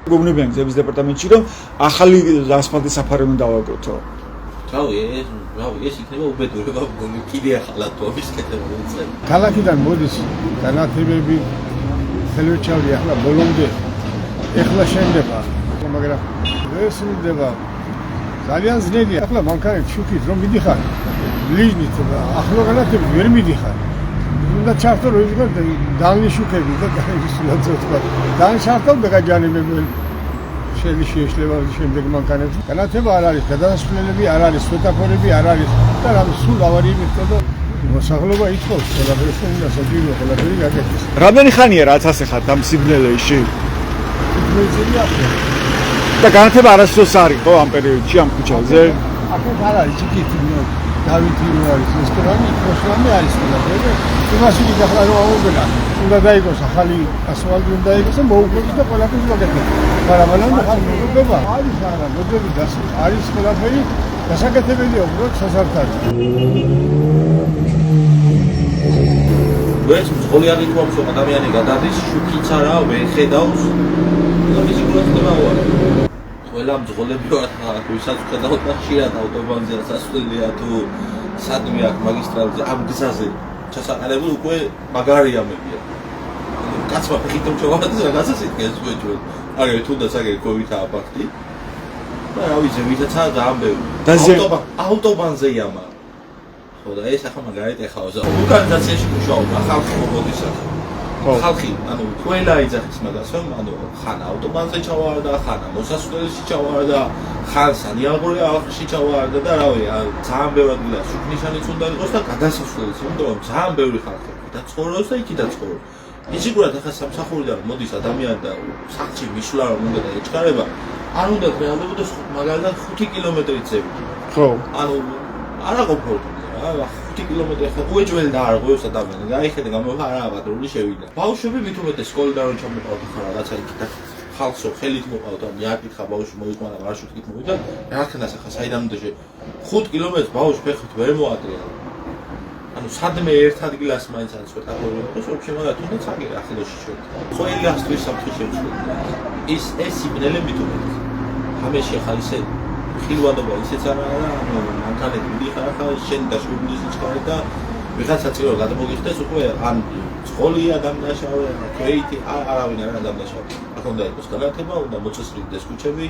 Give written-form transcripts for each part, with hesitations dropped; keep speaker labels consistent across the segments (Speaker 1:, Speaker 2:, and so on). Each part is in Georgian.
Speaker 1: გეუბნებიან გზების დეპარტამენტში რომ ახალი ასფალტის საფარი უნდა დავაკეთო.
Speaker 2: ეს იქნება უბედურება მგონი კიდე ახალად თობის კეთება უწევ.
Speaker 3: ქალაქიდან მოდის განათლებები ხელვეჩავი ახლა ბოლომდე ეხლა შენდება მაგრამ ეს მინდება ძალიან ძნელია ახლა მანქანით შუქით რომ მიდიხარ ლიზნით ახლა განათლებით ვერ მიდიხარ უნდა ჩართო რომ ის დალნი შუქები და ისულად თქვა დან ჩართო და გაჯანებები შეიძლება შემდეგ მანქანებს განათლება არ არის გადასასვლელები არ არის სვეტაფორები არ არის და რამე სულ ავარიები ხდება მოსახლეობა ითხოვს ყველაფერს უნდა საჭირო ყველაფერი გაკეთდეს
Speaker 1: რამდენი ხანია რაც ასე ხართ ამ სიბნელეში და განათლება არასდროს არის ხო ამ პერიოდში ამ ქუჩაზე
Speaker 3: აქეთ არ არის ჩიკითი დავითი არის რესტორანი პროსლამი არის ყველაფერი იმაში გახლა რომ აუგენა უნდა დაიგოს ახალი ასფალტი უნდა დაიგოს და მოუგებს და ყველაფერს გაკეთდეს მაგრამ ხან მოუგება არის არა მოდები არის ყველაფერი დასაკეთებელია უბრალოდ სასარგებლო
Speaker 2: ვერც მძღოლიანი თუ ამსო ადამიანი გადადის შუქიც არა ვეხედავს და მისი გულახდება ვარ ყველა მძღოლები ვარ ვისაც ხედავთ და ხშირად ავტობანზე სასვლელია თუ სადმე აქ მაგისტრალზე ამ გზაზე ჩასაყარებულ უკვე მაგარია მებია კაცმა ფიქრობ ჩავარდეს რაღაცას იტყეს ვეჭველ აგერ თუნდაც აგერ კოვითა აფაქტი და რა ვიცი ვისაც ძალიან ბევრი ავტობანზეა მაგრამ ხო და ეს ახლა მაგარით ეხავსა ორგანიზაციაში მუშაობა ხალხი მოდის ახლა ხალხი ანუ ყველა იძახის მაგას რომ ანუ ხან ავტობანზე ჩავარდა ხან მოსასვლელში ჩავარდა ხან სანიაღური არხში ჩავარდა და რავი ძალიან ბევრად გილა შუქნიშანიც უნდა იყოს და გადასასვლელიც იმიტომ რომ ძალიან ბევრი ხალხი და ცხოვრობს და იქიდან ცხოვრობს ისიგურად ახლა სამსახურიდან მოდის ადამიანი და სახლში მისვლა რომ უნდა ეჩქარება არ უნდა რეალობდეს მაგალითად 5 კილომეტრით ზევით
Speaker 1: ხო
Speaker 2: ანუ არა ყოფილი 5 კილომეტრი ხა უეჭველი და არ ღვევს ადამიანი გაიხედა გამოვა არა პატრული შევიდა ბავშვები მით უმეტეს სკოლიდან რომ ჩამოყავთ ხა რაღაცა იქიდან ხალხო ხელით მოყავთ ან იაკითხა ბავშვი მოიყვანა მარშრუტით მოვიდა რა თქმა უნდა საიდან უნდა 5 კილომეტრს ბავშვი ფეხით ვერ მოატრია ანუ სადმე ერთ ადგილას მაინც არის სვეტაფორი იყოს ვაფშე მაგათ უნდა წაგირა ახლოში შევ ყველასთვის საფრთხე შემცველი ეს იბნელე მით უმეტეს ამაში ხა ისე ხილვადობა ისეც არა ანუ მანქანები მიდიხარ ახლა შენ დაშვებული სიჩქარე და ვიღაცა წირო გადმოგიხდეს უკვე ან სკოლია დამნაშავე ქვეითი არავინ არ დამნაშავე აქ უნდა იყოს განათლება უნდა მოწესრიგდეს ქუჩები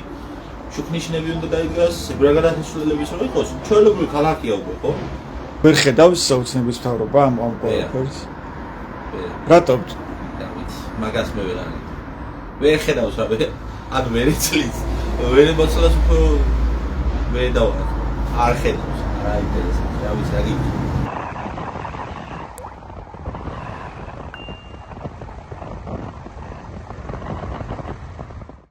Speaker 2: შუქნიშნები უნდა დაიგას ზებრაგადასვლელების რომ იყოს ჩვეულებრივი ქალაქია უკვე ხო
Speaker 1: ვერ ხედავს საოცნების მთავრობა ამ ყველაფერს რატომ
Speaker 2: მაგას მე ვერ არის ვერ ხედავს რა ანუ ვერ იცლის ვერ მოწლას უფრო ვერ დავარ არ ხედავს რა ინტერესებს რა ვიცი